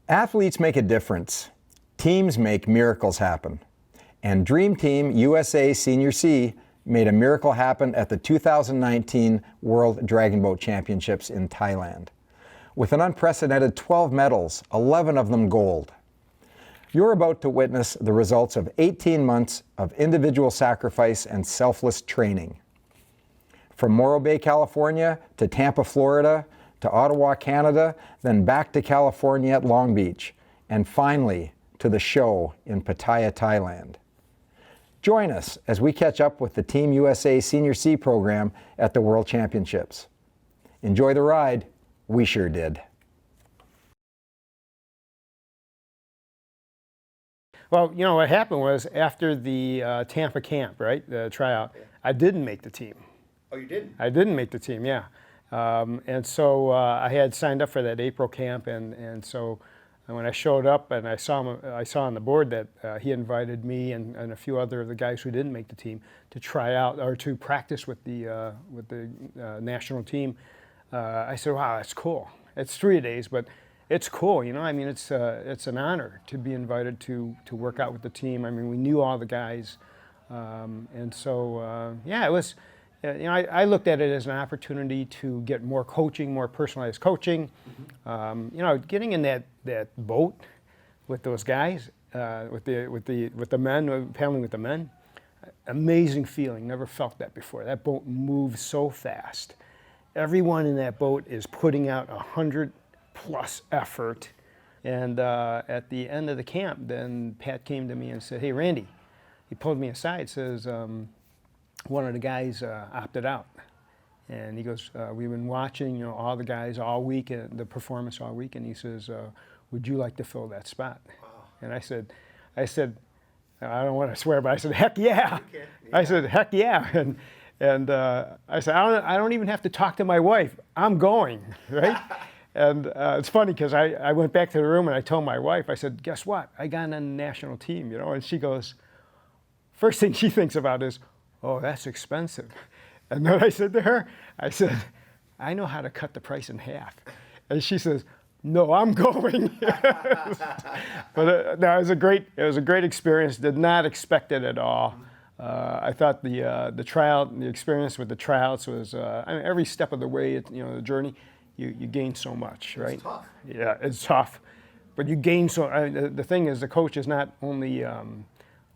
Athletes make a difference. Teams make miracles happen. And Dream Team USA Senior C made a miracle happen at the 2019 World Dragon Boat Championships in Thailand. With an unprecedented 12 medals, 11 of them gold. You're about to witness the results of 18 months of individual sacrifice and selfless training. From Morro Bay, California, to Tampa, Florida, to Ottawa, Canada, then back to California at Long Beach, and finally to the show in Pattaya, Thailand. Join us as we catch up with the Team USA Senior C program at the World Championships. Enjoy the ride. We sure did. Well, you know, what happened was after the Tampa camp, right, the tryout, I didn't make the team. Oh, you didn't? I didn't make the team, yeah. And so I had signed up for that April camp, and so when I showed up and I saw on the board that he invited me and a few other of the guys who didn't make the team to try out or to practice with the national team. I said, wow, that's cool. It's 3 days, but it's cool, you know. I mean, it's an honor to be invited to work out with the team. I mean, we knew all the guys, and so yeah, it was. You know, I looked at it as an opportunity to get more coaching, more personalized coaching. You know, getting in that boat with those guys, with the men, paddling with the men, amazing feeling. Never felt that before. That boat moves so fast. Everyone in that boat is putting out 100+ effort. And at the end of the camp, then Pat came to me and said, "Hey, Randy," he pulled me aside, says, one of the guys opted out, and he goes, "We've been watching, you know, all the guys all week, the performance all week," and he says, "Would you like to fill that spot?" Wow. And I said, I don't want to swear, but I said, "Heck yeah!" Okay. Yeah. I said, "Heck yeah!" And I said, I don't even have to talk to my wife. I'm going, right? And it's funny because I went back to the room and I told my wife, I said, "Guess what? I got on the national team," you know, and she goes, first thing she thinks about is, "Oh, that's expensive." And then I said to her, I said, "I know how to cut the price in half." And she says, "No, I'm going." But no, it was a great experience. Did not expect it at all. I thought the experience with the tryouts was, I mean, every step of the way, you know, the journey, you gain so much, right? It's tough. Yeah, it's tough, but you gain so. The thing is, the coach is not only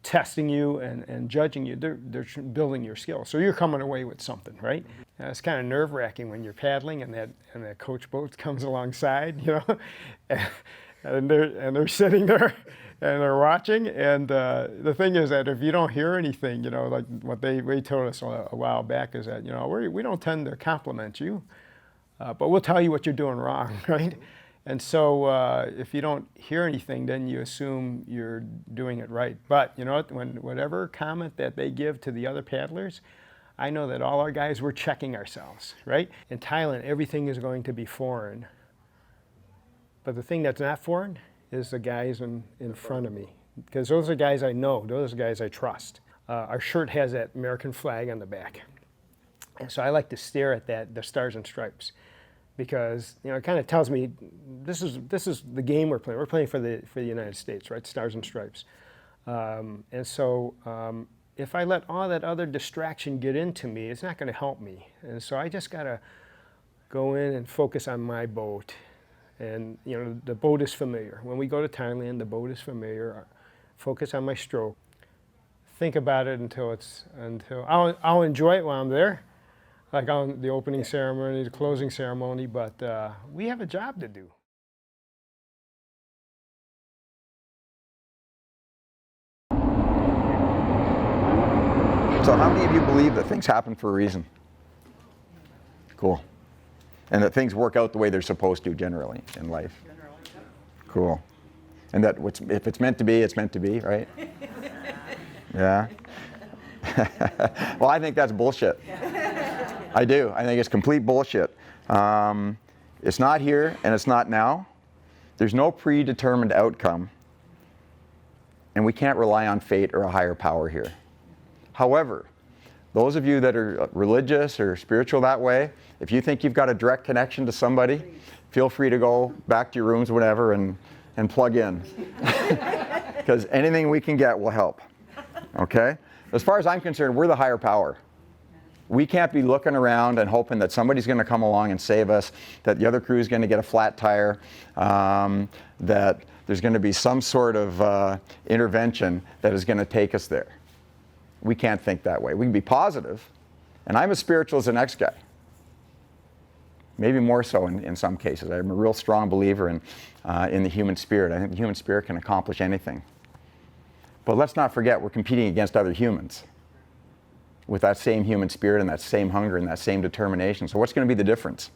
testing you and judging you, they're building your skills. So you're coming away with something, right? It's kind of nerve-wracking when you're paddling and that coach boat comes alongside, you know, and they're sitting there and they're watching. And the thing is that if you don't hear anything, you know, like what they told us a while back is that, you know, we don't tend to compliment you, but we'll tell you what you're doing wrong, right? And so if you don't hear anything, then you assume you're doing it right. But you know what? Whatever comment that they give to the other paddlers, I know that all our guys were checking ourselves, right? In Thailand, everything is going to be foreign. But the thing that's not foreign is the guys in front of me. Because those are guys I know, those are guys I trust. Our shirt has that American flag on the back. And so I like to stare at the stars and stripes, because you know it kind of tells me this is the game we're playing. We're playing for the United States, right? Stars and stripes. And so if I let all that other distraction get into me, it's not going to help me. And so I just got to go in and focus on my boat. And you know the boat is familiar. When we go to Thailand, the boat is familiar. Focus on my stroke. Think about it until I'll enjoy it while I'm there, like on the opening ceremony, the closing ceremony, but we have a job to do. So how many of you believe that things happen for a reason? Cool. And that things work out the way they're supposed to generally in life? Cool. And that if it's meant to be, it's meant to be, right? Yeah. Well, I think that's bullshit. I do. I think it's complete bullshit. It's not here and it's not now. There's no predetermined outcome. And we can't rely on fate or a higher power here. However, those of you that are religious or spiritual that way, if you think you've got a direct connection to somebody, feel free to go back to your rooms, whatever, and and plug in. Because anything we can get will help. Okay? As far as I'm concerned, we're the higher power. We can't be looking around and hoping that somebody's going to come along and save us, that the other crew is going to get a flat tire, that there's going to be some sort of intervention that is going to take us there. We can't think that way. We can be positive, and I'm as spiritual as the next guy. Maybe more so in some cases. I'm a real strong believer in the human spirit. I think the human spirit can accomplish anything. But let's not forget, we're competing against other humans with that same human spirit and that same hunger and that same determination. So what's going to be the difference?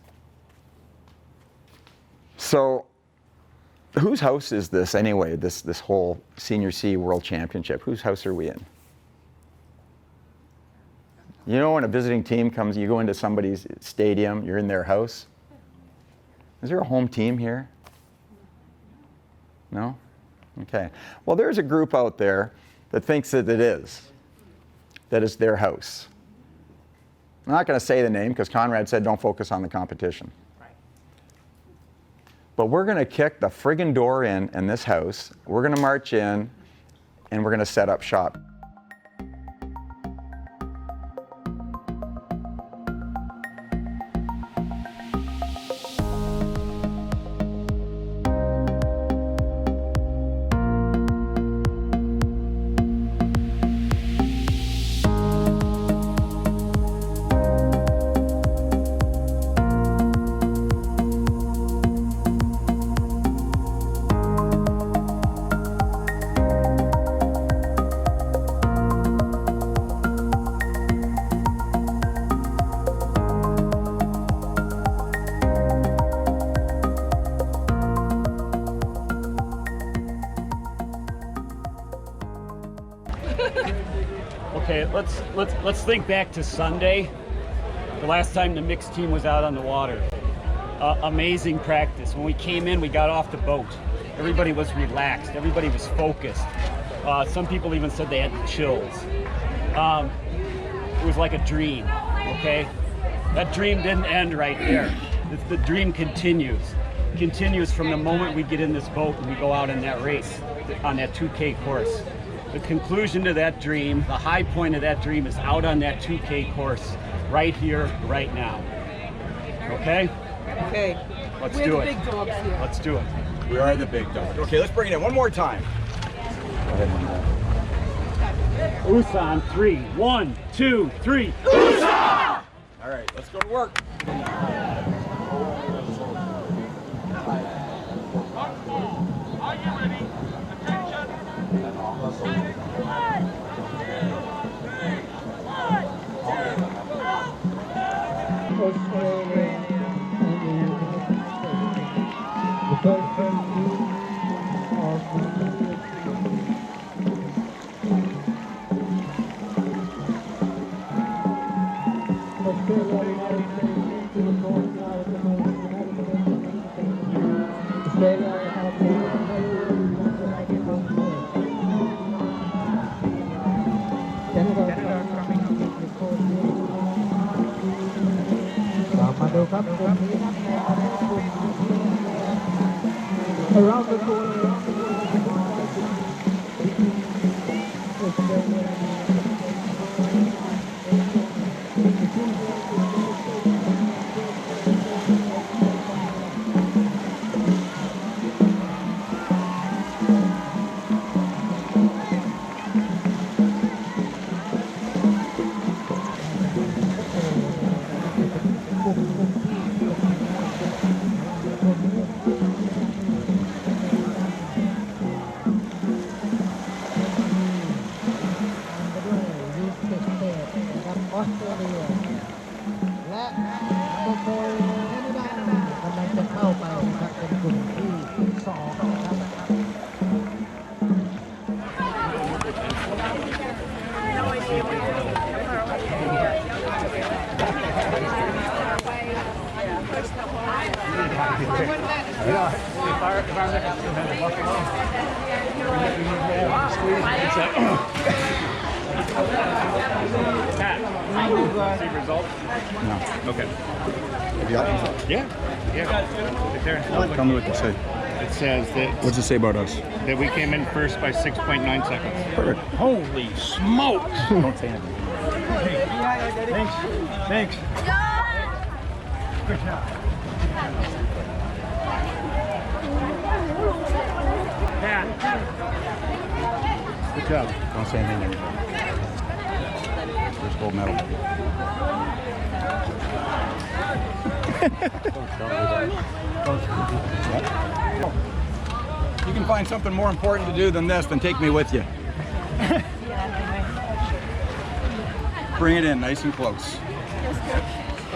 So whose house is this anyway, this whole Senior C World Championship? Whose house are we in? You know, when a visiting team comes, you go into somebody's stadium, you're in their house. Is there a home team here? No? Okay. Well, there's a group out there that thinks that it is. That is their house. I'm not going to say the name because Conrad said don't focus on the competition. Right. But we're going to kick the friggin' door in this house. We're going to march in and we're going to set up shop. Okay, let's think back to Sunday, the last time the mixed team was out on the water. Amazing practice. When we came in, we got off the boat. Everybody was relaxed. Everybody was focused. Some people even said they had the chills. It was like a dream, okay? That dream didn't end right there. The dream continues from the moment we get in this boat and we go out in that race, on that 2K course. The conclusion to that dream, the high point of that dream is out on that 2K course, right here, right now. Okay? Okay. Let's We're do the it. big dogs here. Let's do it. We are the big dogs. Okay, let's bring it in one more time. Go ahead. Usan, 3. 1, 2, 3. Usan! All right, let's go to work. Are you ready? Around the corner. See results? No. Okay. Have you got them? Yeah. Right there. Tell me what to say. It says What's it say about us? that we came in first by 6.9 seconds. Perfect. Holy smokes! Don't say anything. Thanks. Thanks. Good job. Pat. Good job. Don't say anything to anybody. First gold medal. You can find something more important to do than this, then take me with you. Bring it in nice and close.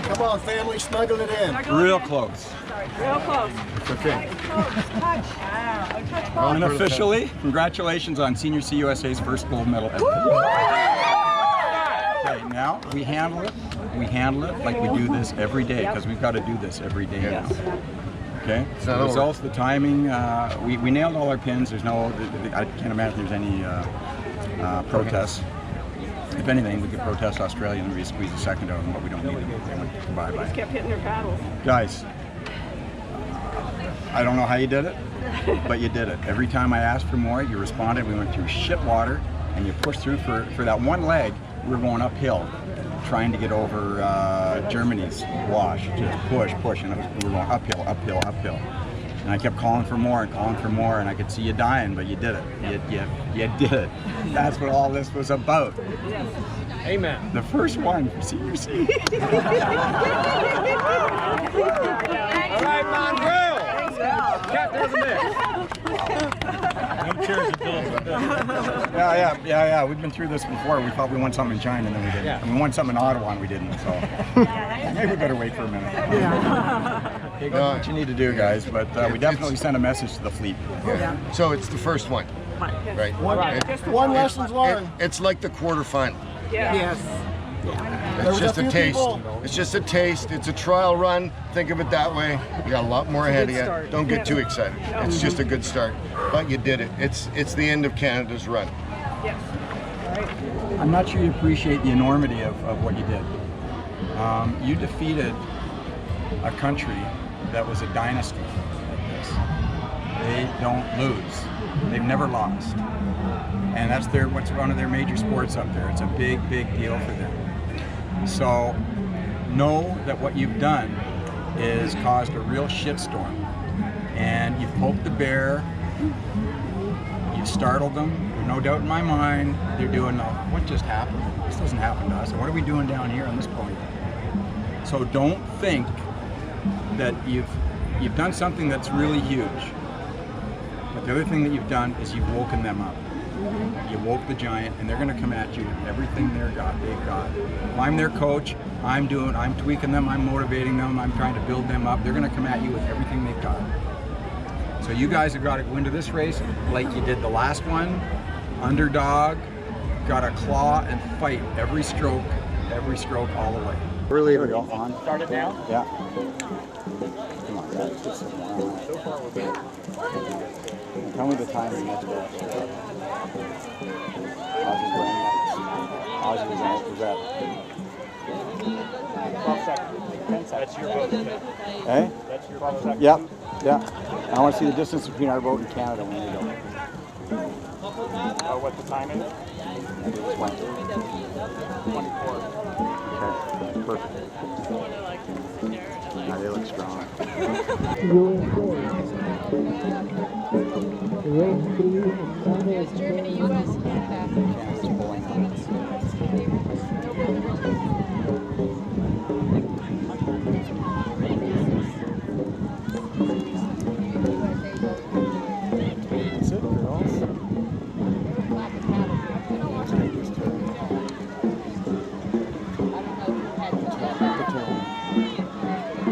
Come on, family, snuggle it in. Real close. Real close. It's okay. Touch. Unofficially, congratulations on Senior C USA's first gold medal. Okay, now we handle it. We handle it like we do this every day because we've got to do this every day now. Okay. The results, the timing, we nailed all our pins. There's no, I can't imagine there's any protests. If anything, we could protest Australia and we squeeze a second out of them, but we don't need them. They went bye-bye. Just kept hitting their paddles. Guys, I don't know how you did it, but you did it. Every time I asked for more, you responded. We went through shit water, and you pushed through for that one leg. We were going uphill, trying to get over Germany's wash. Just push, and we were going uphill. And I kept calling for more, and I could see you dying, but you did it. You did it. That's what all this was about. Amen. The first one for Senior C. All right, Mongrel. Captain of the mix. Yeah. We've been through this before. We thought we won something in China, and then we didn't. Yeah. And we won something in Ottawa, and we didn't. So maybe we better wait for a minute. You got what you need to do, guys. But we definitely sent a message to the fleet. Yeah. So it's the first one, right? One lesson's learned. It's like the quarterfinal. Yes. It's just a taste. It's just a taste. It's a trial run. Think of it that way. You got a lot more ahead of you. Don't get too excited. It's just a good start. But you did it. It's the end of Canada's run. Yes. I'm not sure you appreciate the enormity of what you did. You defeated a country that was a dynasty like this. They don't lose. They've never lost. And that's what's one of their major sports up there. It's a big deal for them. So know that what you've done is caused a real shitstorm. And you've poked the bear, you've startled them. There's no doubt in my mind they're doing, what just happened? This doesn't happen to us. What are we doing down here on this podium? So don't think that you've done something that's really huge. But the other thing that you've done is you've woken them up. You woke the giant, and they're going to come at you with everything they've got. If I'm their coach, I'm tweaking them, I'm motivating them, I'm trying to build them up. They're going to come at you with everything they've got. So you guys have got to go into this race like you did the last one, underdog, got to claw and fight every stroke all the way. Really, here we go. On. Start it now? Yeah. Come on, guys. Tell me the timing of that. Ozzy was that? 12 seconds. 10 seconds. That's your vote. Hey? That's your 12 seconds. Yep. I want to see the distance between our boat and Canada when we go. What the time is? 24. Okay, perfect. Now they look strong. Germany, US, Canada. Canada's pulling on us. That's it, girls. Let's take this turn.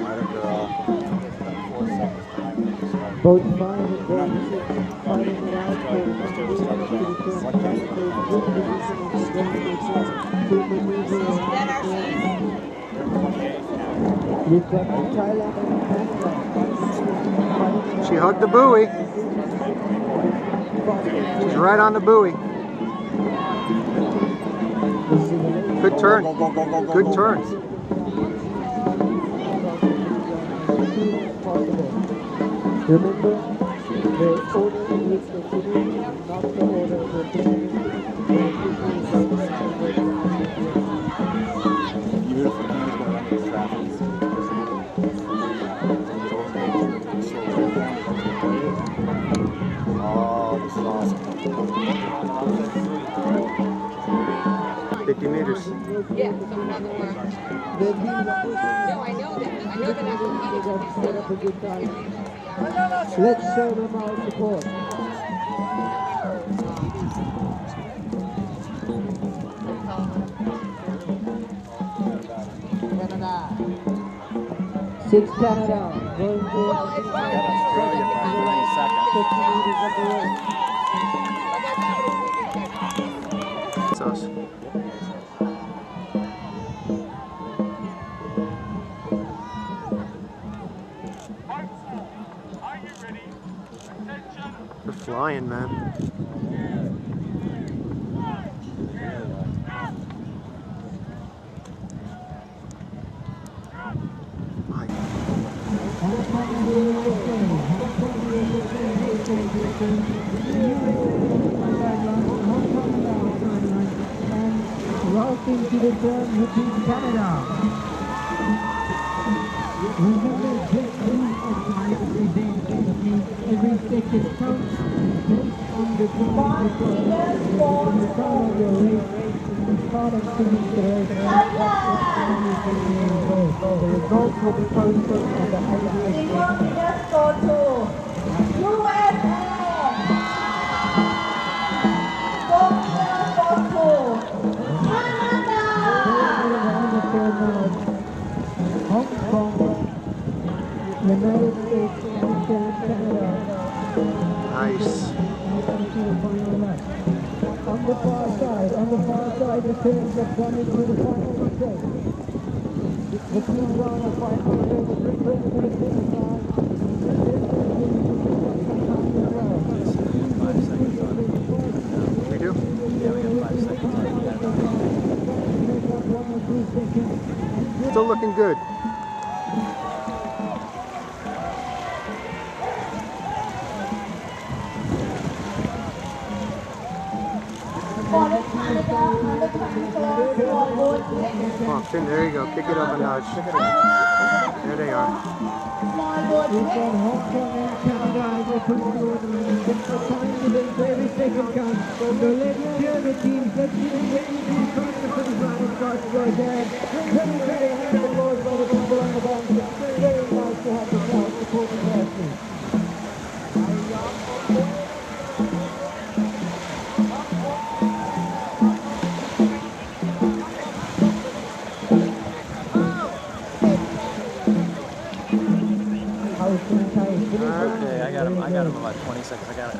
Atta girl. 4 seconds behind me. Boat 5 is going to fighting it out for We've got Thailand and Pattaya. She hugged the buoy. She's right on the buoy. Good turn. Good turn. Remember, The order in which the finish, not the order of the finish. Beautiful camera's gonna run into traffic. Oh, this is awesome. 50 meters. Yeah, so another one. No, I know that. I know that I'm competing. Set up a good time. Let's show them our support. Six Canada. Going to 50 meters of the race. Are you ready? Attention. We're flying, man. Welcome to the turn with Canada. Remember, just move aside every day, every second counts based on the time from the start of your race, the start of finish the race, the results will be posted on the highlight. Just go to USA. Go to Canada. Hong Kong, United States, and Canada. Nice. On the far side, the teams are coming to the final straight. The teams are on the final straight, the three to the finish line. We do? Yeah, we got 5 seconds. Still looking good. Come on, Finn, there you go. Pick it up a notch. There they are. We've got Hong Kong and Canada as they push through the lead. It's the time to make every second count. So let's cheer the teams. Let's see them ready to try to finish line and start to go again. Very, very happy to Lord by the people on the bench. It's very nice to have the crowd supporting the athletes. Okay, I got him about 20 seconds. I got it.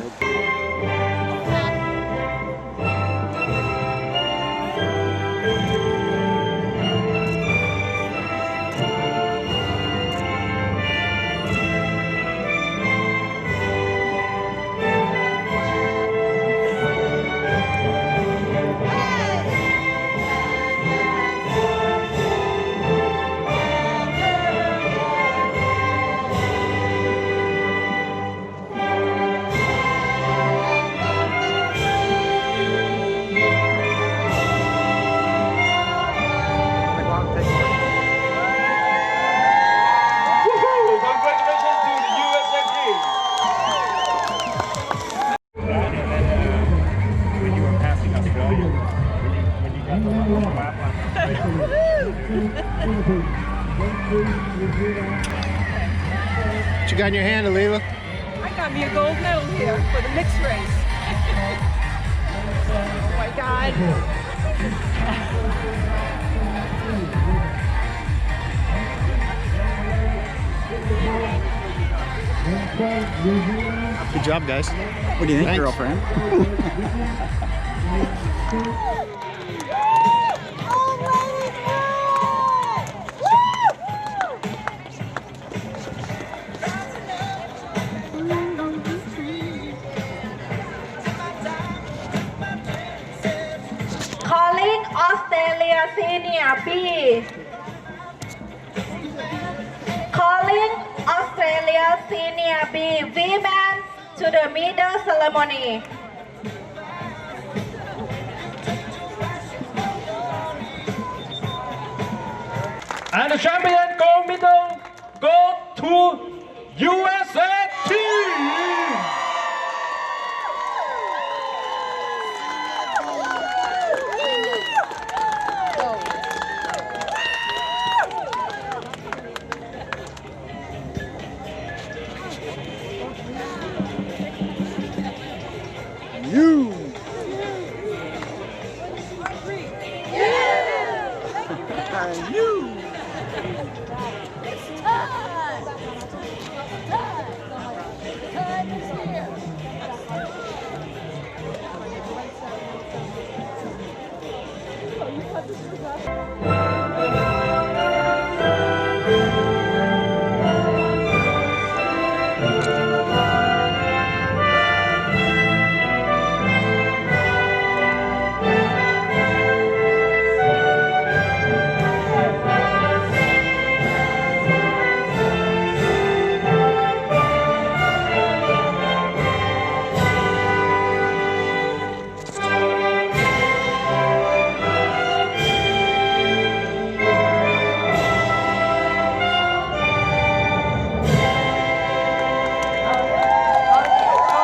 Congratulations to the USA team. When you were passing Australia, when you got the lap on. What you got in your hand, Alila? I got me a gold medal here for the mixed race. Oh my God. Good job, guys. What do you think, girlfriend? Calling Australia Senior B. Calling Australia Senior B. Women to to the medal ceremony. And the champion gold medal go to USA team.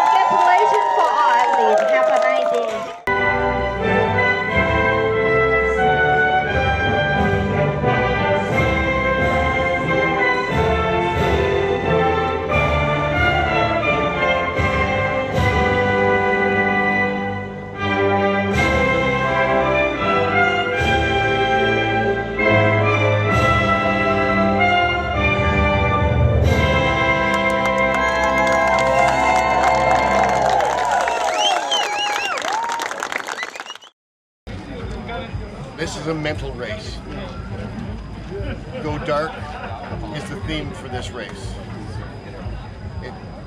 Congratulations for all athletes. Have a nice day. This is a mental race. Go dark is the theme for this race.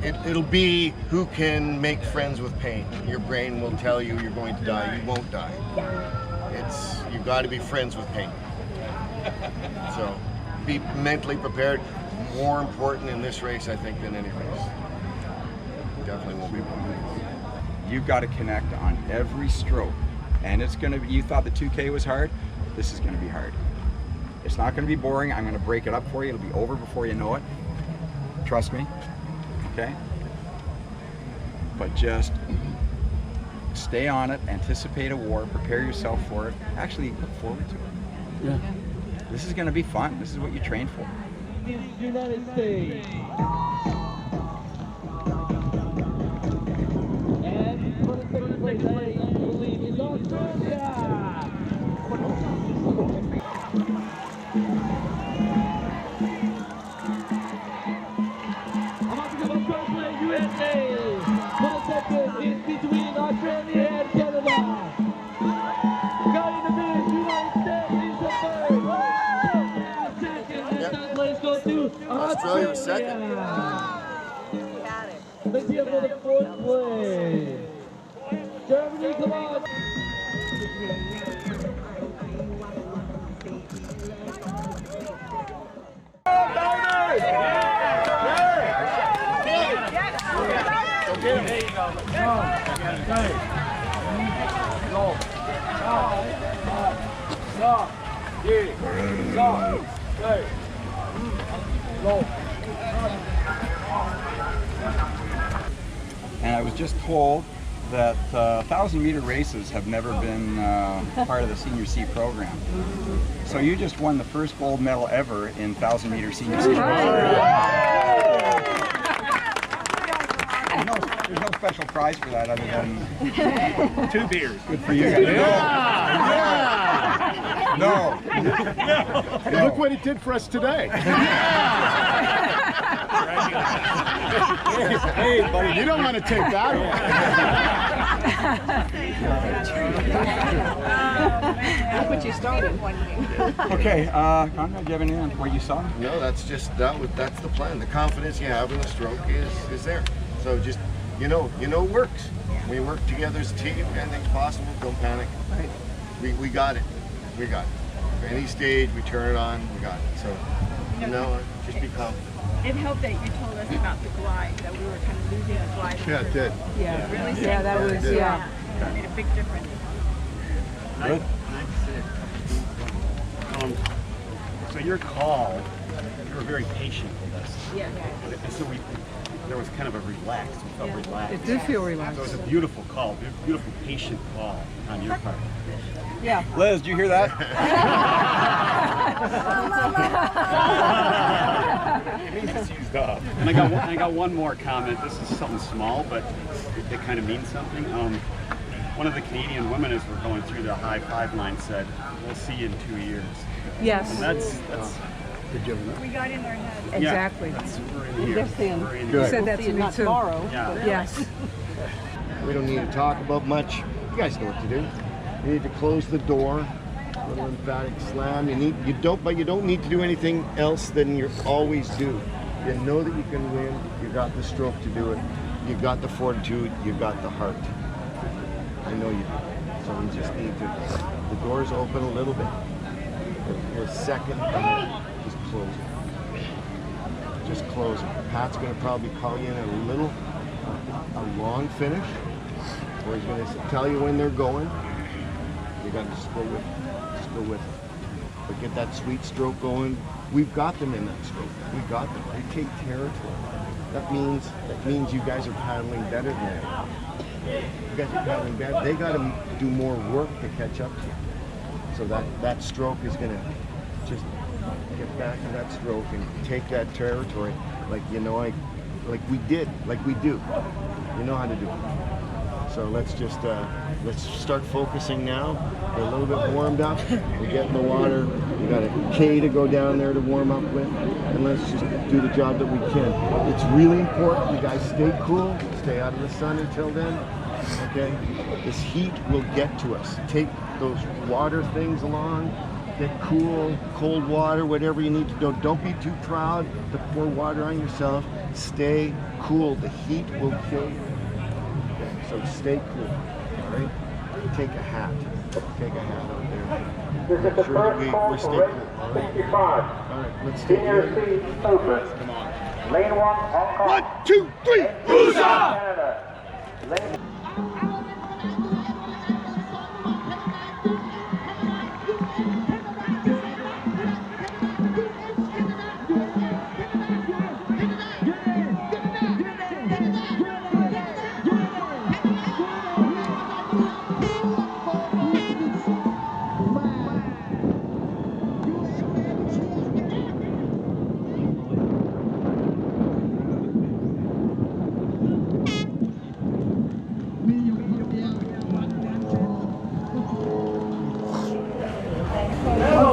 It'll be who can make friends with pain. Your brain will tell you you're going to die. You won't die. You've got to be friends with pain. So be mentally prepared. More important in this race, I think, than any race. Definitely won't be more. You've got to connect on every stroke. And it's going to be, you thought the 2K was hard, this is going to be hard. It's not going to be boring. I'm going to break it up for you. It'll be over before you know it. Trust me. Okay? But just stay on it, anticipate a war, prepare yourself for it. Actually, look forward to it. Yeah. This is going to be fun. This is what you train for. United States. And for the second place, I believe is Australia. About to go first place, USA. For the second is between Australia and Canada. Got in the middle, United States is the third. Second and third place go to Australia was second. Let's hear for the fourth place. Germany, come on. And I was just told that 1,000-meter races have never been part of the Senior C program. So you just won the first gold medal ever in 1,000-meter Senior C program. There's no special prize for that other than 2 beers. Good for you. No. Look what it did for us today. Hey, buddy, you don't want to take that Look what you started one day. Okay, Conrad, do you have anything on what you saw? No, that's the plan. The confidence you have in the stroke is there. So just you know it works. We work together as a team. Anything's possible. Don't panic. We got it. For any stage, we turn it on. We got it. So just be confident. It helped that you told us about the glide, that we were kind of losing the glide. Yeah, it did. Yeah, really. Yeah, that was, yeah. It made a big difference. Good. So your call, you were very patient with us. Yeah. And so there was kind of a relaxed, we felt relaxed. It did feel relaxed. So it was a beautiful call, beautiful patient call on your part. Yeah. Liz, did you hear that? It's used up. And I got one more comment. This is something small, but it kind of means something. One of the Canadian women, as we're going through the high five line, said, "We'll see you in 2 years." Yes. And that's We got in their head. Exactly. we're in here. We're in You here. said that to me too. Tomorrow. Yeah. Yes. We don't need to talk about much. You guys know what to do. You need to close the door. A little emphatic slam. You don't need to do anything else than you always do. You know that you can win. You got the stroke to do it. You got the fortitude. You got the heart. I know you do. So we just need to. The door's open a little bit. For a second, just close it. Just close it. Pat's going to probably call you in a long finish, where he's going to tell you when they're going. You got to just go with it. Just go with it. But get that sweet stroke going. We've got them in that stroke. We got them. They take territory. That means you guys are paddling better than them. You guys are paddling better. They got to do more work to catch up to you. So that stroke is going to just get back to that stroke and take that territory, like we do. You know how to do it. So let's start focusing now. We're a little bit warmed up. We get in the water. We got a K to go down there to warm up with, and let's just do the job that we can. It's really important you guys stay cool, stay out of the sun until then. Okay? This heat will get to us. Take those water things along. Get cool, cold water, whatever you need to do. Don't be too proud to pour water on yourself. Stay cool. The heat will kill you. So stay cool, all right? Take a hat. Take a hat out there. Make sure that we stay cool, all right? All right, let's take it. Come on. Lane 1, Hong Kong. 1, 2, 3. Canada.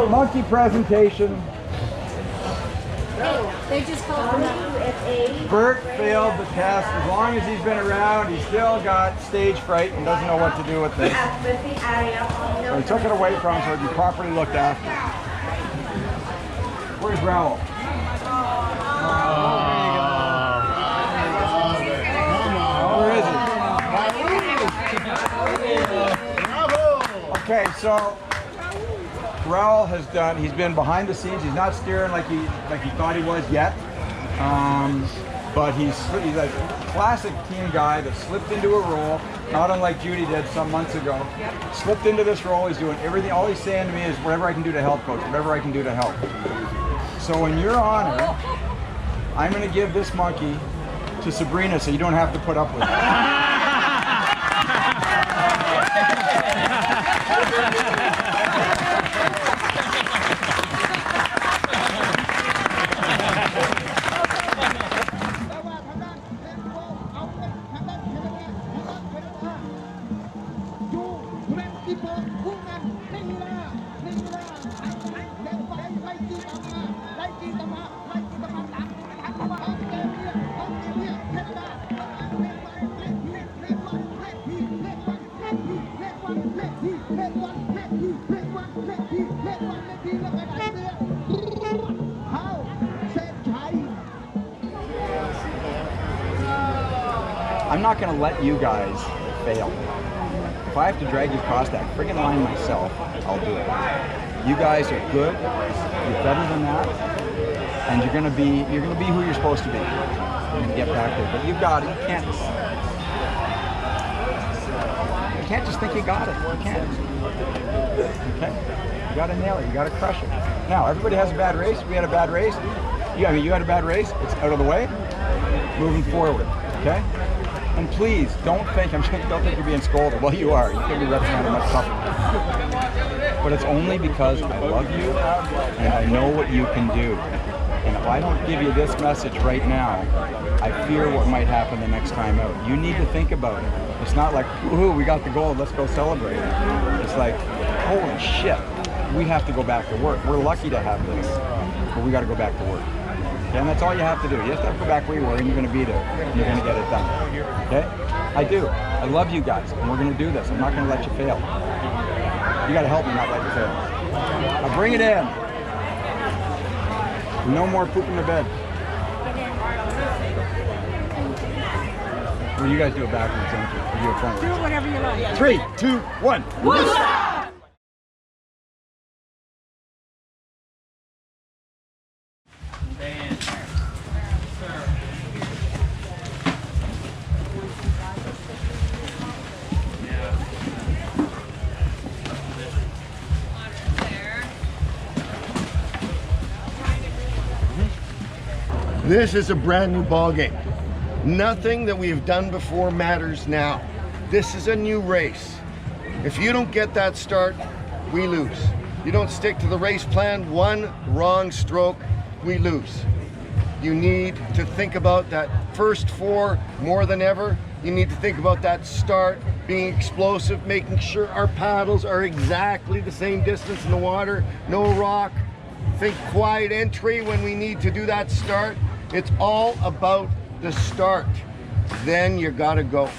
Monkey presentation. They just called USA. Bert failed the test. As long as he's been around, he's still got stage fright and doesn't know what to do with this. So we took it away from him so it'd be properly looked after. Where's Raoul? Where is he? Okay, so Raoul he's been behind the scenes. He's not steering like he thought he was yet. But he's a classic team guy that slipped into a role, not unlike Judy did some months ago. Slipped into this role, he's doing everything. All he's saying to me is, whatever I can do to help, coach, whatever I can do to help. So in your honor, I'm gonna give this monkey to Sabrina so you don't have to put up with it. I'm not going to let you guys fail. If I have to drag you across that friggin' line myself, I'll do it. You guys are good. You're better than that. and you're gonna be who you're supposed to be. You're gonna get back there, but you can't just think you got it. You can't. Okay? You gotta nail it. You gotta crush it. Now, everybody has a bad race. We had a bad race. You had a bad race. It's out of the way. Moving forward. Okay? And please don't think you're being scolded. Well, you are. You could be representing much tougher. But it's only because I love you and I know what you can do. And if I don't give you this message right now, I fear what might happen the next time out. You need to think about it. It's not like, ooh, we got the gold, let's go celebrate. It's like, holy shit, we have to go back to work. We're lucky to have this, but we got to go back to work. Okay? And that's all you have to do. You have to go back where you were, and you're going to be there. And you're going to get it done. Okay? I do. I love you guys, and we're going to do this. I'm not going to let you fail. You got to help me not let you fail. Now bring it in. No more poop in the bed. Well, you guys do it backwards, don't you? Or do it frontwards? Do it whatever you like. 3, 2, 1. This is a brand new ball game. Nothing that we have done before matters now. This is a new race. If you don't get that start, we lose. You don't stick to the race plan, one wrong stroke, we lose. You need to think about that first 4 more than ever. You need to think about that start, being explosive, making sure our paddles are exactly the same distance in the water, no rock. Think quiet entry when we need to do that start. It's all about the start. Then you gotta go.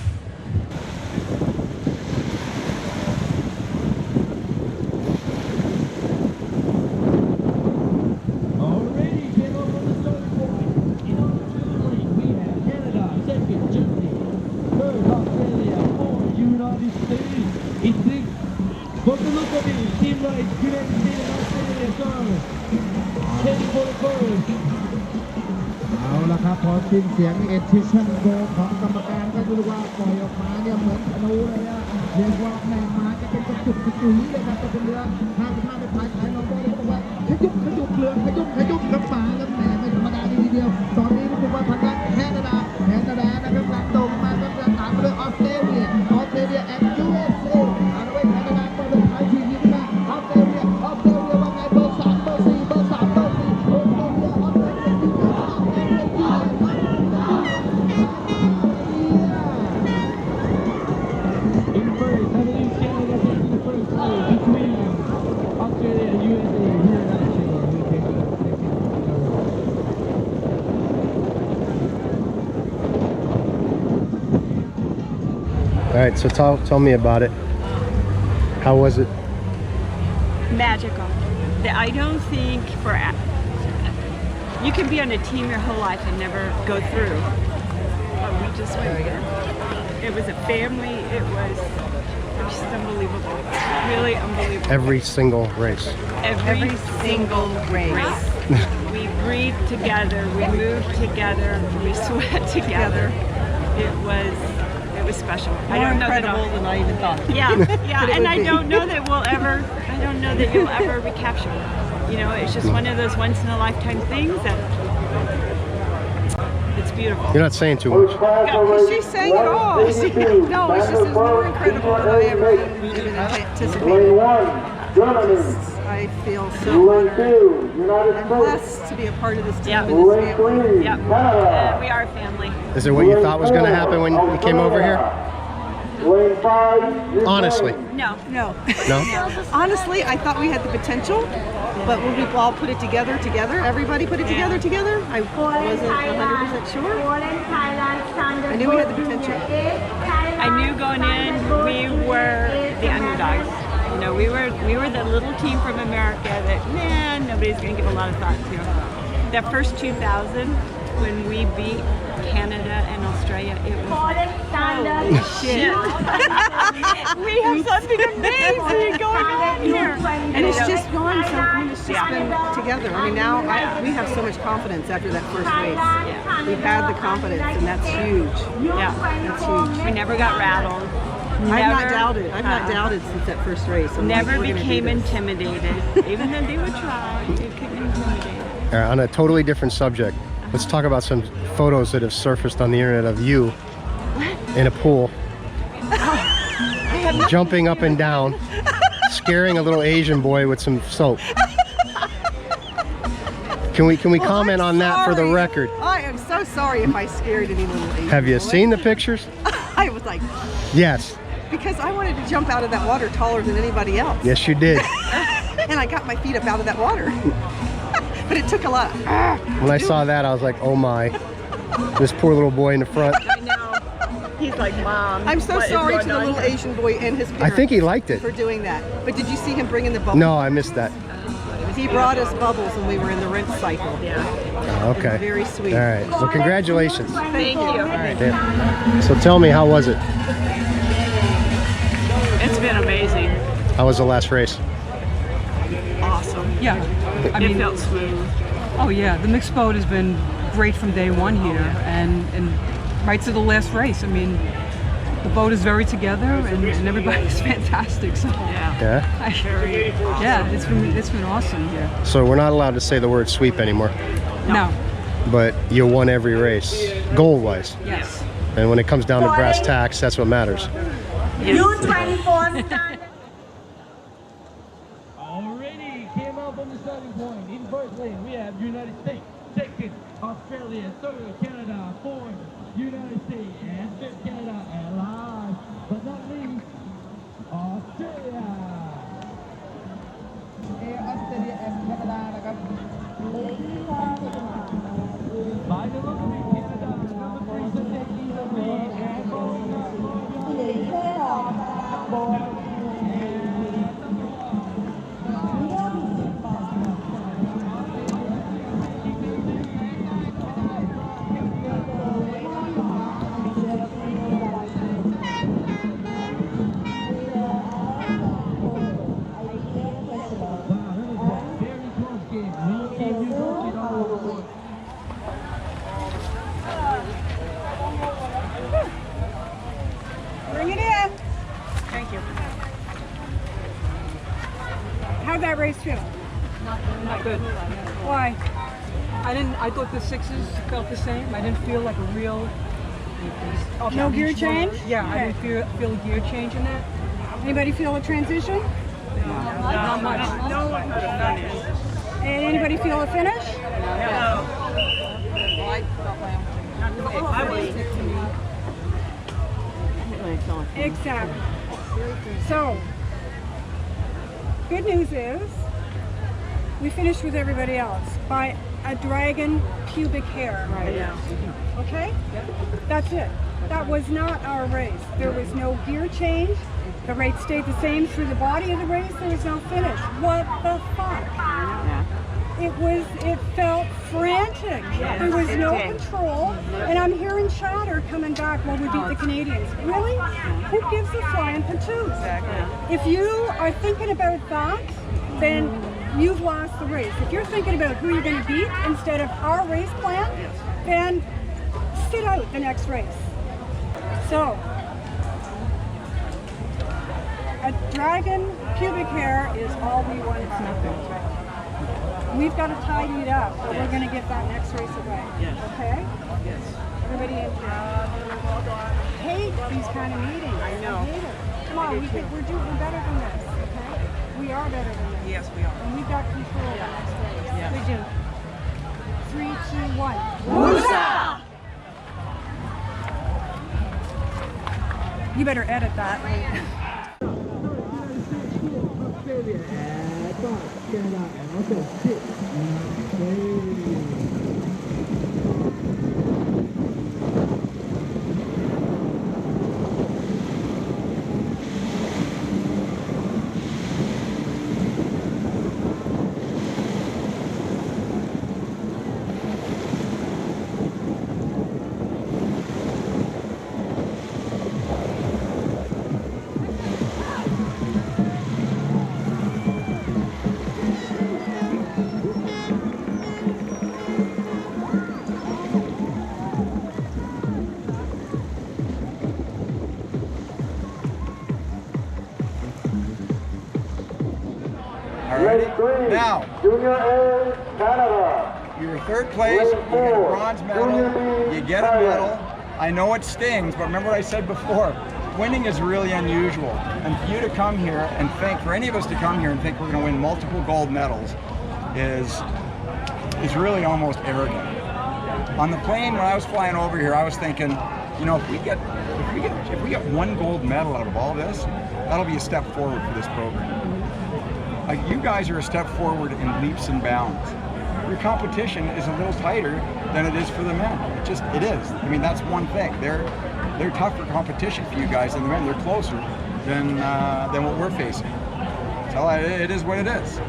Already get over the start point. In order to lead, we have Canada, second Germany, third Australia, fourth United States. In sixth, for the look of it, Team Right, United States and Australia started. Heading for the first. เอาละครับพอสิ้นเสียงเอ็ดทิชั่นโกของกรรมการก็ดูว่าปล่อยออกมาเนี่ยเหมือนธนูเลยอะเรียกว่าแม่มาจะเป็นกระจุกกระจุยเลยครับตัวเป็นเรือห้ามไปพายขายน้องบอลเลยบอกว่าขยุบเรือขยุบกับป่าแล้วแหมไม่ธรรมดาทีเดียวตอนนี้รู้สึกว่าทางด้านแคนาดานะครับหลังตรงมาก็จะตามไปด้วยออสเตรเลียแอนด์ USA เอาไว้แคนาดาเปิดเลยท้ายทีนี้มาออสเตรเลียว่าไงเบอร์ 3 เบอร์ 4 เบอร์ 3 เบอร์ 4 ออสเตรเลียIn first, I believe Canada taking the first place between Australia and USA here in Pattaya. All right, so tell me about it. How was it? Magical. I don't think you can be on a team your whole life and never go through. But we just went there. It was a family. It was just unbelievable. Really unbelievable. Every single race. Every single race. We breathe together. We move together. We sweat together. It was special. I don't know incredible than I even thought. Yeah, and I don't know that you'll ever recapture it. You know, it's just one of those once in a lifetime things that it's beautiful. You're not saying too much. She's saying it all. No, it's just more incredible than I ever even anticipated. I feel so honored. I'm blessed to be a part of this team and this family. Yeah, we are a family. Is it what you thought was going to happen when you came over here? Honestly. No. No? Honestly, I thought we had the potential, but when we all put it together, everybody put it together, I wasn't 100% sure. I knew we had the potential. I knew going in we were the underdogs. You know, we were the little team from America that nobody's going to give a lot of thought to. That first 2000, when we beat Canada and Australia, it was like, holy shit. We have something amazing going on here. And it's just gone so, I mean, it's just been together. I mean, now we have so much confidence after that first race. Yeah. We've had the confidence, and that's huge. Yeah. That's huge. We never got rattled. I've not doubted. I've not doubted since that first race. I'm Never like, we're gonna became do this. intimidated. Even though they would try, they couldn't intimidate. All right, on a totally different subject, let's talk about some photos that have surfaced on the internet of you in a pool, jumping up and down, scaring a little Asian boy with some soap. Can we comment on that for the record? I am so sorry if I scared any little Asian Have you boy. seen the pictures? I was like, Yes. because I wanted to jump out of that water taller than anybody else. Yes, you did. And I got my feet up out of that water. But it took a lot. When I saw that, I was like, oh my. This poor little boy in the front. I know. He's like, Mom. I'm so what is sorry going to the on little here?" Asian boy and his parents. I think he liked it. For doing that. But did you see him bringing the bubbles? No, I missed that. He brought us bubbles when we were in the rent cycle. Yeah. Okay. Very sweet. All right. Well, congratulations. Thank you. Yeah. So tell me, how was it? It's been amazing. How was the last race? Awesome. Yeah, I mean, It felt smooth. oh yeah, the mixed boat has been great from day one here, and right to the last race. I mean, the boat is very together, and everybody's fantastic. So Yeah. yeah, it's been awesome here. So we're not allowed to say the word sweep anymore, No, but you won every race, goal-wise. yes. And when it comes down to brass tacks, that's what matters. Already came out from the starting point. In first lane, we have United States. Second, Australia. Third, Canada. Fourth, United States. And fifth, Canada. And last but not least, Australia. Australia and Canada. By the look of it, Canada, number 3, so taking the lead and going up. Bring it in. Thank you. How'd that race feel? Not good. Why? I thought the sixes felt the same. I didn't feel like a real. No gear change? Yeah, I Okay. didn't feel a gear change in that. Anybody feel a transition? Not much. And anybody feel a finish? Exactly. So, good news is we finished with everybody else by a dragon pubic hair. Okay? That's it. That was not our race. There was no gear change. The rate stayed the same through the body of the race. There was no finish. What the fuck? It felt frantic. There was no control. And I'm hearing chatter coming back, well, we beat the Canadians. Really? Who gives a flying patoots? If you are thinking about that, then you've lost the race. If you're thinking about who you're going to beat instead of our race plan, then sit out the next race. So, a dragon pubic hair is all we want. We've got to tidy it up, or we're going to get that next race away. Okay? Everybody in hate these kind of meetings. I know. I hate it. Come on, we're doing better than this. Okay? We are better than this. Yes, we are. And we've got control of the next race. Yes. We do. 3, 2, 1. Woosah! You better edit that. Ready? Now, Junior A, Canada. you're third place, you get a bronze medal, you get a medal. I know it stings, but remember what I said before. Winning is really unusual. And for you to come here and think, for any of us to come here and think we're going to win multiple gold medals is really almost arrogant. On the plane, when I was flying over here, I was thinking, you know, if we get one gold medal out of all this, that'll be a step forward for this program. Like, you guys are a step forward in leaps and bounds. Your competition is a little tighter than it is for the men. It is. I mean, that's one thing. They're tougher competition for you guys than the men. They're closer than what we're facing. So it is what it is.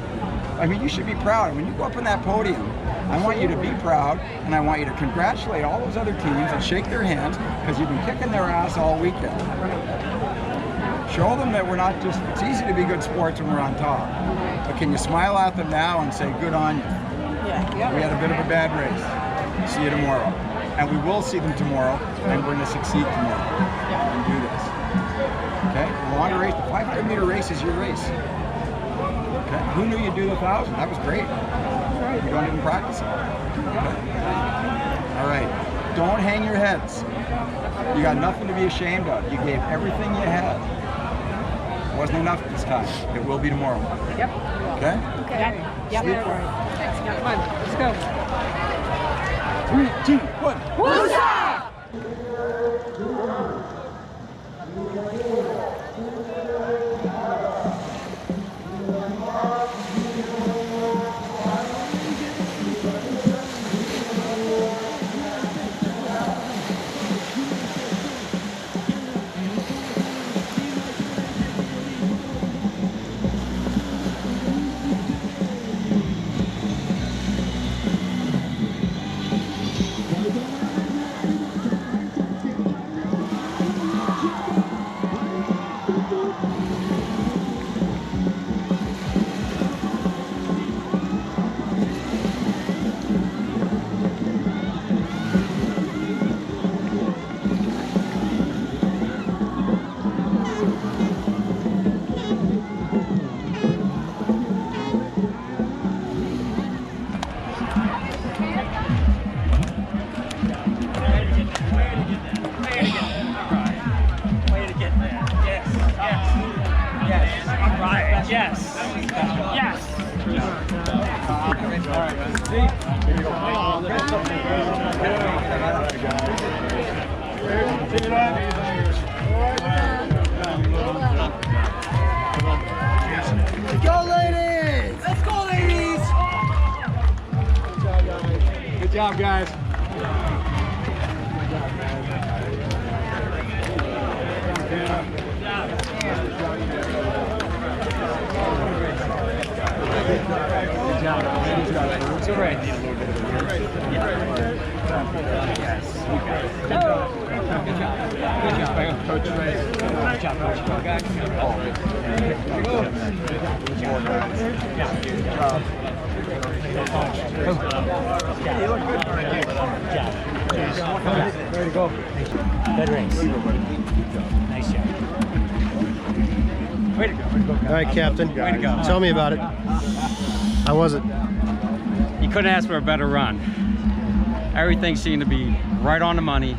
I mean, you should be proud. When you go up on that podium, I want you to be proud, and I want you to congratulate all those other teams and shake their hands, because you've been kicking their ass all weekend. Show them that we're not just, it's easy to be good sports when we're on top. But can you smile at them now and say, good on you? We had a bit of a bad race. See you tomorrow. And we will see them tomorrow, and we're going to succeed tomorrow and do this. Okay? The longer race, the 500-meter race is your race. Okay? Who knew you'd do the 1,000? That was great. You don't even practice it. Okay? All right. Don't hang your heads. You got nothing to be ashamed of. You gave everything you had. It wasn't enough this time. It will be tomorrow. Yep. Okay? Okay. Yep. Come on, let's go. 3, 2, 1. Woozah! Let's go, ladies! Let's go, ladies! Good job, guys. It's all right. Yes. Good job. Good job, Coach. Good job, Coach. You look good. Good job. Way to go. Good race. Nice job. Way to go. All right, Captain. Way to go. Tell me about it. How was it? You couldn't ask for a better run. Everything seemed to be right on the money,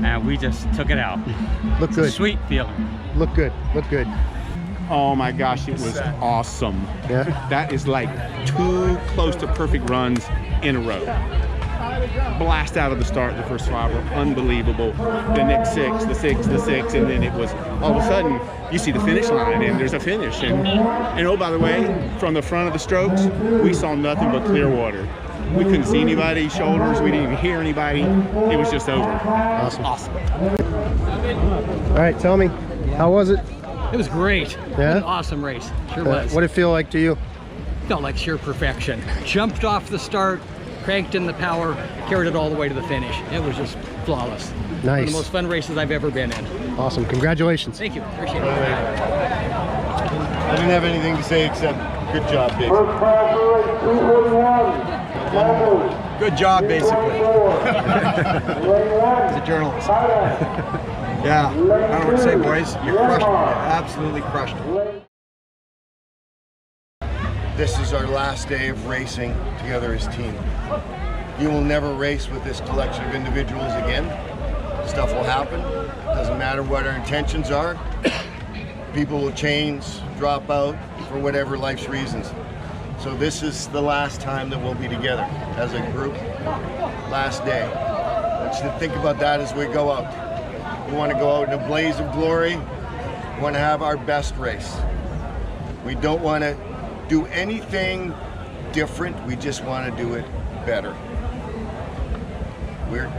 and we just took it out. Look good. Sweet feeling. Look good. Look good. Oh my gosh, it was awesome. Yeah. That is like 2 close to perfect runs in a row. Blast out of the start, the first 5 were unbelievable. The next 6, the 6, the 6, and then it was all of a sudden you see the finish line and there's a finish. And oh, by the way, from the front of the strokes, we saw nothing but clear water. We couldn't see anybody's shoulders. We didn't even hear anybody. It was just over. Awesome. Awesome. All right, tell me, how was it? It was great. Yeah? An awesome race. Sure was. What did it feel like to you? Felt like sheer perfection. Jumped off the start, cranked in the power, carried it all the way to the finish. It was just flawless. Nice. One of the most fun races I've ever been in. Awesome. Congratulations. Thank you. Appreciate it. I didn't have anything to say except good job, Dave. Good job, basically. As a journalist. Yeah, I don't know what to say, boys. You crushed it. You absolutely crushed it. This is our last day of racing together as team. You will never race with this collection of individuals again. Stuff will happen. Doesn't matter what our intentions are. People will change, drop out for whatever life's reasons. So this is the last time that we'll be together as a group. Last day. I want you to think about that as we go out. We want to go out in a blaze of glory. We want to have our best race. We don't want to do anything different. We just want to do it better.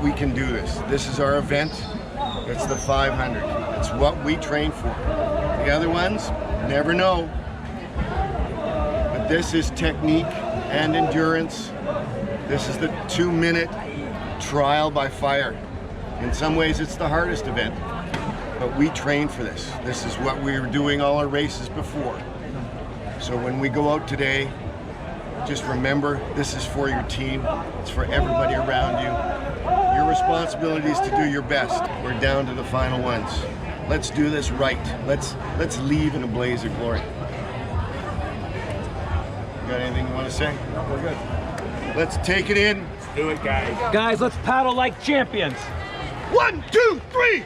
We can do this. This is our event. It's the 500. It's what we train for. The other ones, never know. But this is technique and endurance. This is the 2-minute trial by fire. In some ways, it's the hardest event, but we train for this. This is what we were doing all our races before. So when we go out today, just remember, this is for your team. It's for everybody around you. Your responsibility is to do your best. We're down to the final ones. Let's do this right. Let's leave in a blaze of glory. You got anything you want to say? No, we're good. Let's take it in. Let's do it, guys. Guys, let's paddle like champions. 1, 2, 3.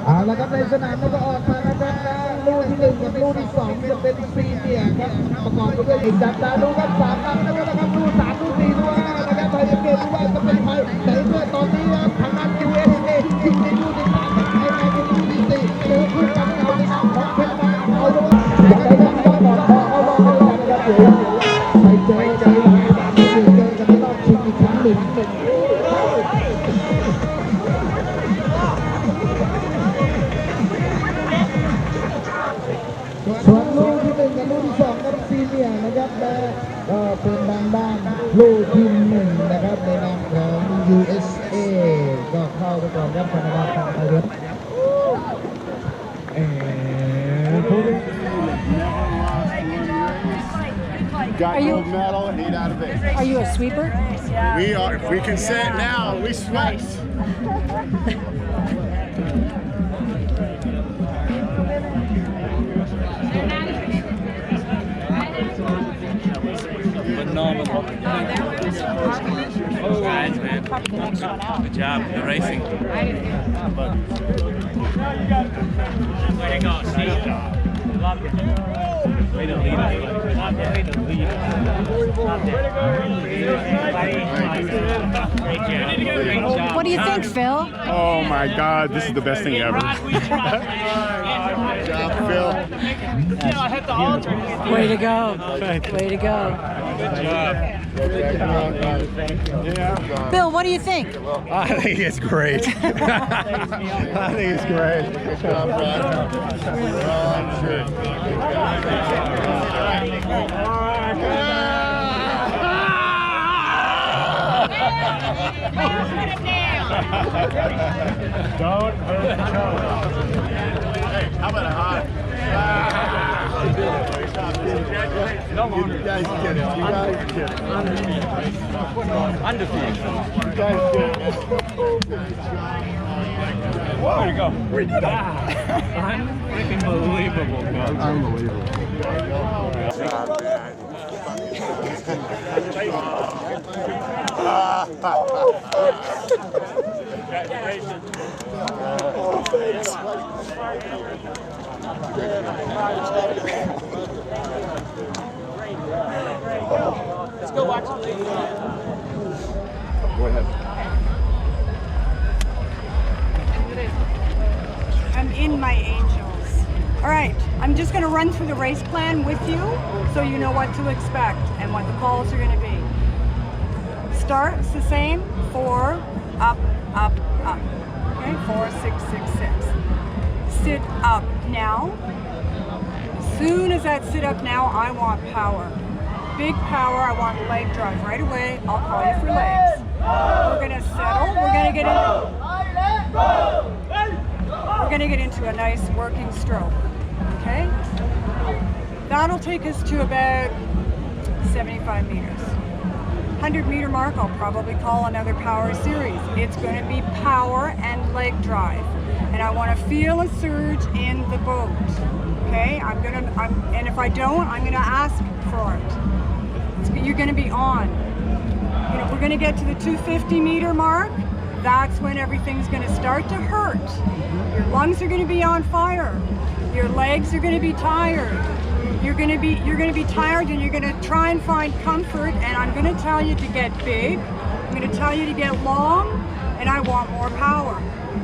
เอาละครับในสนามแล้วก็ออกมานะครับลูกที่ 1กับลูกที่ 2จะเป็นซีเนียร์ครับประกอบไปด้วยจับตาดูครับ3ลำนะครับลูก3ลูก4ด้วยนะครับไทยเกมว่าจะเป็นใครแต่เมื่อตอนนี้ครับทางด้าน USDBF ยิงในลูกที่3กับไทยในลูกที่4เจอคู่กันเก่าในนามของเพชรมาเอาด้วยไปยังก็ต่อเอาลงกันครับไปเจอกันในรอบชิงอีกครั้งหนึ่งส่วนลูกที่ 1กับลูกที่ 2ครับซีเนียร์นะครับและก็เป็นทางด้านลูกที่ 1นะครับในนามของ USA ก็เข้าไปก่อนครับธนาคารไทยครับGot gold medal, 8 out of 8. Are you a sweeper? We are. If we can say it now, we sweat. Phenomenal. Guys, man. Good job. Good racing. Way to go, Steve. Love it. Way to lead us. Way to lead us. Great job. What do you think, Phil? Oh my God, this is the best thing ever. Good job, Phil. Way to go. Way to go. Good job. Bill, what do you think? I think it's great. I think it's great. Good job, Ron. Ron, sure. Don't hurt the toes. Hey, how about a high? No longer. You guys get it. You guys get it. Undefeated. You guys get it. Whoa. Way to go. We did it. Freaking believable, man. Unbelievable. Congratulations. Let's go watch the league. Go ahead. I'm in my angels. All right, I'm just going to run through the race plan with you so you know what to expect and what the calls are going to be. Start's the same, 4, up, up, up. Okay, 4, 6, 6, 6. Sit up now. As soon as that sit up now, I want power. Big power, I want leg drive right away. I'll call you for legs. We're going to settle, we're going to get in. We're we're gonna get into a nice working stroke, okay? That'll take us to about 75 meters. 100-meter mark, I'll probably call another power series. It's gonna be power and leg drive. And I wanna feel a surge in the boat, okay? And if I don't, I'm gonna ask for it. You're gonna be on. You know, we're gonna get to the 250-meter mark. That's when everything's gonna start to hurt. Your lungs are gonna be on fire. Your legs are gonna be tired. You're gonna be tired, and you're gonna try and find comfort, and I'm gonna tell you to get big. I'm gonna tell you to get long, and I want more power.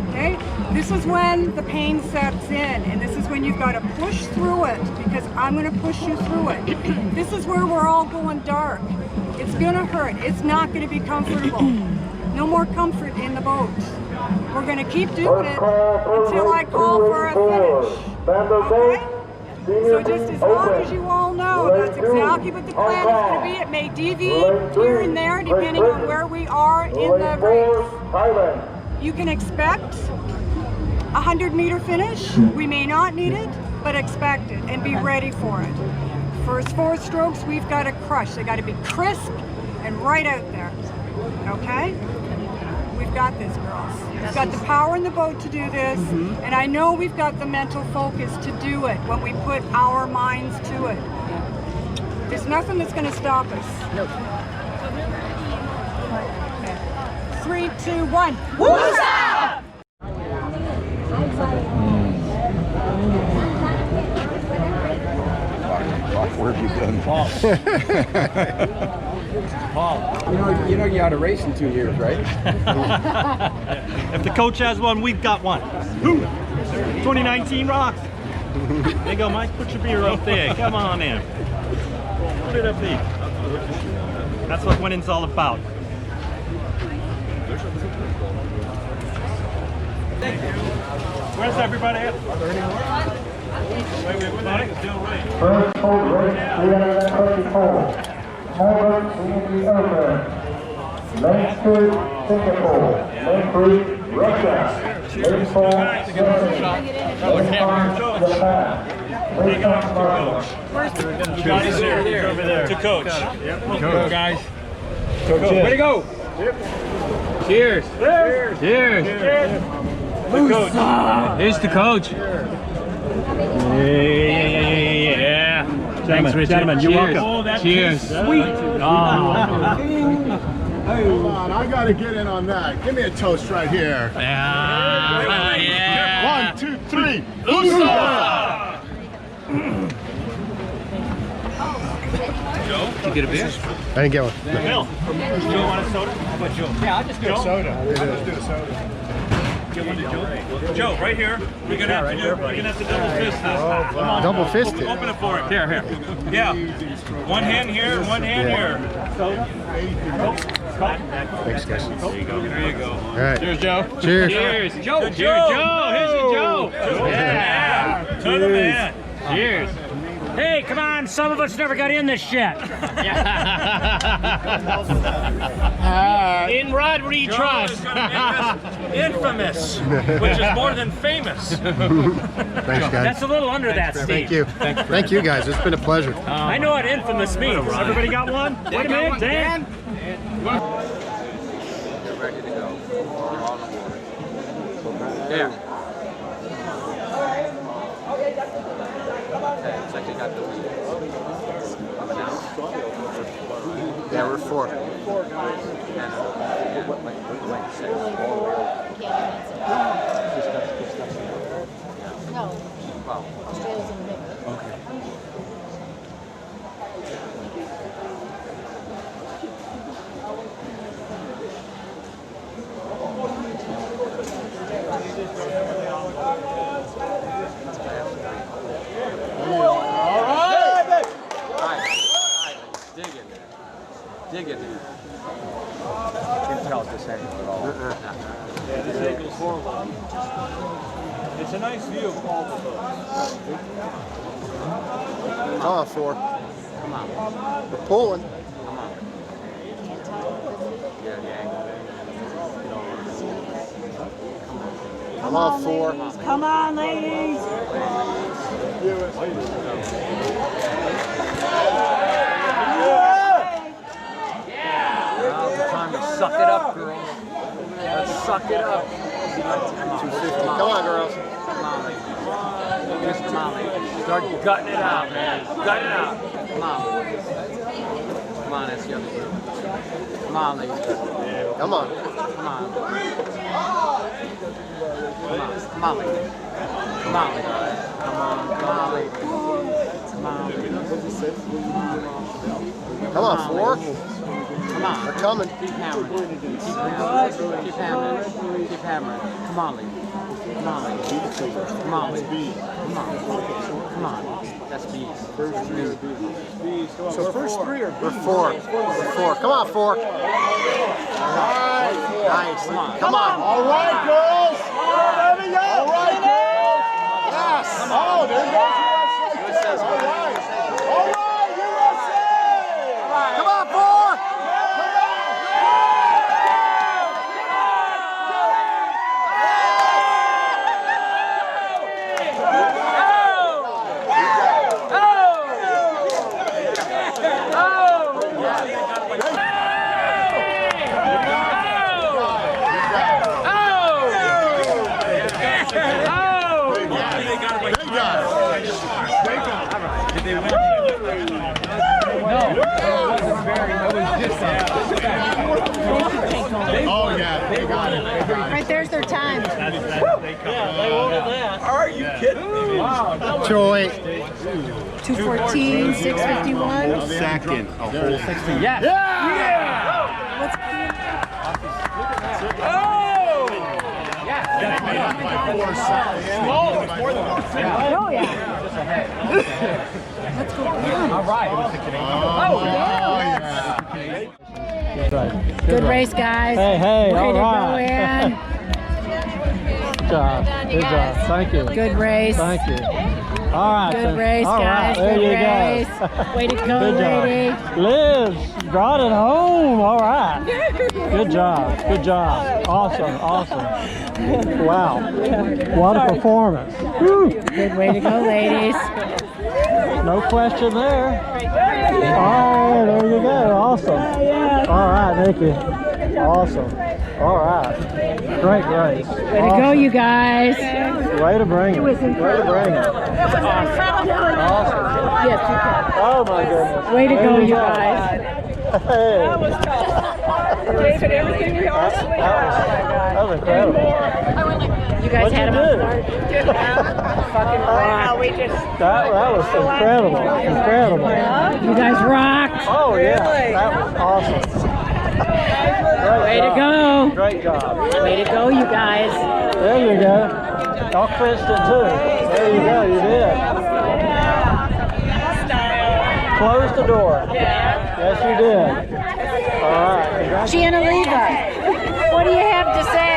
Okay? This is when the pain sets in, and this is when you've got to push through it, because I'm gonna push you through it. This is where we're all going dark. It's gonna hurt. It's not gonna be comfortable. No more comfort in the boat. We're gonna keep doing it until I call for a finish. Okay? So just as long as you all know, that's exactly what the plan is going to be. It may deviate here and there depending on where we are in the race. You can expect a 100-meter finish. We may not need it, but expect it and be ready for it. First 4 strokes, we've got to crush. They got to be crisp and right out there. Okay? We've got this, girls. We've got the power in the boat to do this, and I know we've got the mental focus to do it when we put our minds to it. There's nothing that's going to stop us. Nope. 3, 2, 1. Woosah! Where have you been, Paul? Paul, you know you ought to race in 2 years, right? If the coach has one, we've got one. 2019 rocks. There you go, Mike. Put your beer up there. Come on in. Put it up there. That's what winning's all about. Where's everybody at? Are there any more? First hold race 334. Melbourne, CND Open. Main Street, Singapore. Main Street, Russia. Main Street, Germany. Main Street, Japan. Main Street, Johnny's here. Over there. To coach. Go, guys. Coach, way to go. Cheers. Cheers. Cheers. Cheers. The coach. Here's the coach. Yeah. Thanks, Richard. Gentlemen, you're welcome. Cheers. Sweet. Hold on, I gotta get in on that. Give me a toast right here. Yeah. 1, 2, 3. USA! Joe, did you get a beer? I didn't get one. Bill, Joe want a soda? How about Joe? Yeah, I'll just get a soda. I'll just do a soda. Get one to Joe. Joe, right here. We're gonna have to double fist this. Come on, Double fist it. Open it for him. Here. Yeah. One hand here, one hand here. Thanks, guys. There you go. There you go. All right. Cheers, Joe. Cheers. Cheers. Joe. Cheers, Joe. Here's your Joe. Yeah. To the man. Cheers. Hey, come on, some of us never got in this shit. In Rod we trust. Infamous, which is more than famous. Thanks, guys. That's a little under that, Steve. Thank you. Thank you, guys. It's been a pleasure. I know what infamous means. Everybody got one? Wait a minute, Dan. You're ready to go. You're all aboard. There. It's like they got the lead. Coming out. Yeah, we're 4. And like 6. No. Wow. Australia's in the middle. Okay. Dig in there. You can tell it's this angle at all. Yeah, this angle's horrible. It's a nice view of all the boats. Oh, 4. Come on. We're pulling. Come on. Yeah, the angle. Come on, 4. Come on, ladies. Now's the time to suck it up, girls. Let's suck it up. 250. Come on, girls. Come on, ladies. Just come on, ladies. Start gutting it out, man. Gut it out. Come on. Come on, that's the other group. Come on, ladies. Come on. Come on. Come on, ladies. Come on, ladies. Come on, ladies. Come on, ladies. Come on, 4. Come on. They're coming. Keep hammering. Keep hammering. Keep hammering. Keep hammering. Come on, ladies. Come on, ladies. Come on, ladies. Come on. Come on. That's bees. So first 3 or we're 4. We're 4. Come on, 4. Nice. Come on. Come on. All right, girls. All right, girls. Yes. Oh, there goes USA. All right. All right, USA. Come on, 4. Oh, yeah, they got it. Right there's their time. Are you kidding me? Wow. 208. 214, 651. Second. A whole 60. Yes. Oh, yeah. Let's go. All right. Good race, guys. Hey, Way all to right. go in. Good job. Good job. Thank you. Good race. Thank you. All right. Good race, all guys. Right. There Good you race. go. Way to go, Good job. lady. Liz brought it home. All right. Good job. Good job. Awesome. Awesome. Wow. What a performance. Woo. Good way to go, ladies. No question there. Oh, there you go. Awesome. All right, Nikki. Awesome. All right. Great race. Way to go, you guys. Way to bring it. Way to bring it. Awesome. Yes, you can. Oh my goodness. Way to go, you guys. Hey. David, everything we all That was incredible. You guys What'd had you them do? fucking rock. We just That was incredible. Incredible. You guys rocked. Oh yeah. That was awesome. Way to go. Great job. Way to go, you guys. There you go. Y'all clinched it too. There you go. You did. Close the door. Yes, you did. All right. Gianna Leva, what do you have to say?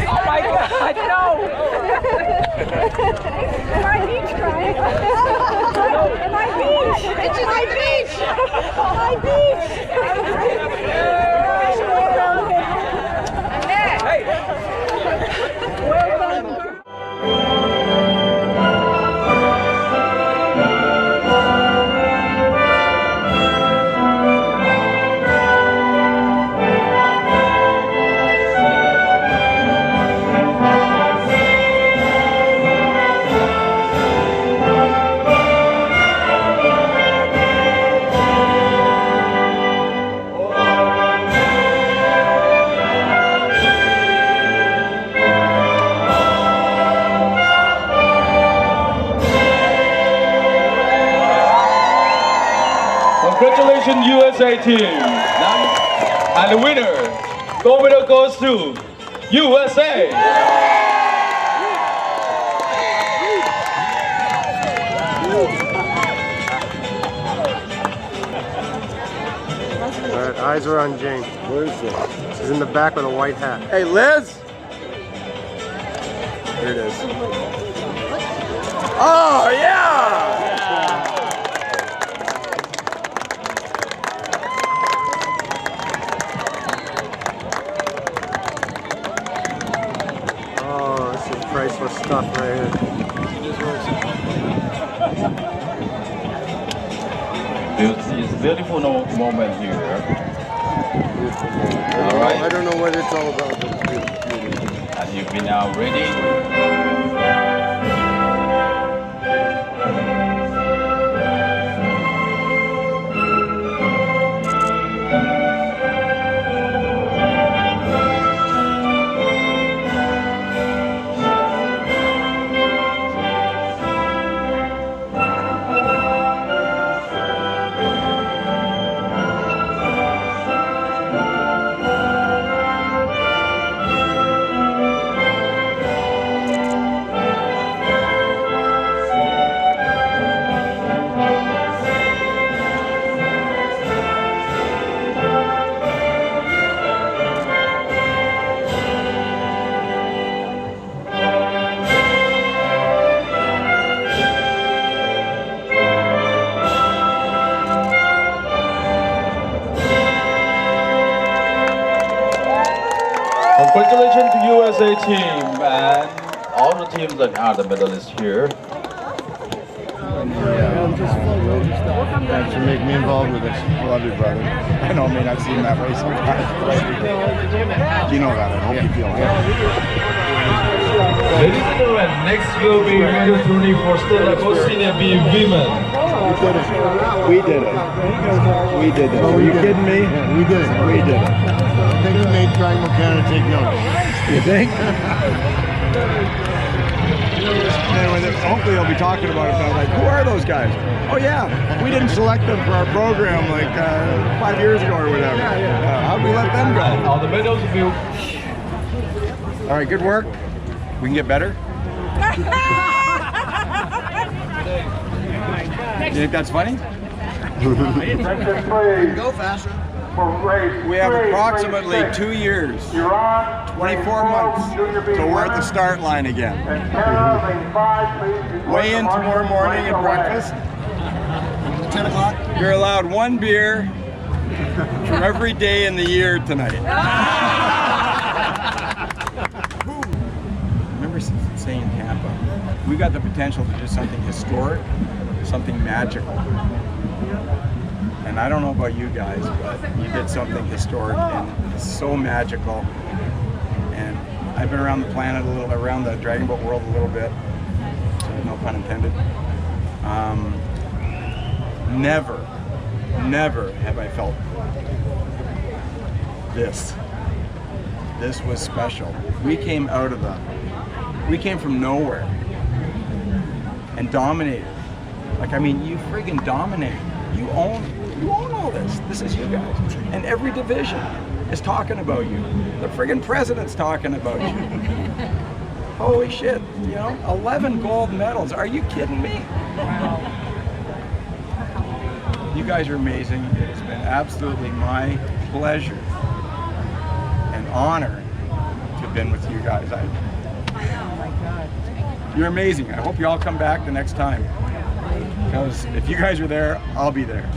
Oh my God, no! My beach crying. My beach. It's my beach. My beach. Congratulations, USA team. And the winner, gold medal goes to USA. All right, eyes are on Jane. Where is she? She's in the back with a white hat. Hey, Liz. Here it is. Oh, yeah! stuff right here. It's a beautiful moment here. All right. I don't know what it's all about. And you've been now ready. Congratulations to USA team and all the teams that are the medalists here. Thanks for making me involved with this. Love you, brother. I know it may not seem that way sometimes, but you know that. I hope you feel that. Ladies and gentlemen, next will be medal tourney for Stella Senior B women. We did it. We did it. Are you kidding me? Yeah, we did it. We did it. I think we made Triangle Canada take notice. You think? Hopefully they'll be talking about it. Like, who are those guys? Oh yeah, we didn't select them for our program like 5 years ago or whatever. How'd we let them go? All the medals of you. All right, good work. We can get better. You think that's funny? Go faster. We have approximately 2 years, 24 months, so we're at the start line again. Weigh in tomorrow morning at breakfast. 10 o'clock. You're allowed 1 beer for every day in the year tonight. Remember saying Tampa, we got the potential to do something historic, something magical. And I don't know about you guys, but you did something historic and so magical. And I've been around the planet a little, around the Dragon Boat world a little bit, so no pun intended. Never have I felt this. This was special. We came from nowhere and dominated. Like, I mean, you friggin' dominated. You own all this. This is you guys. And every division is talking about you. The friggin' president's talking about you. Holy shit, you know, 11 gold medals. Are you kidding me? You guys are amazing. It's been absolutely my pleasure and honor to have been with you guys. You're amazing. I hope you all come back the next time. Because if you guys are there, I'll be there.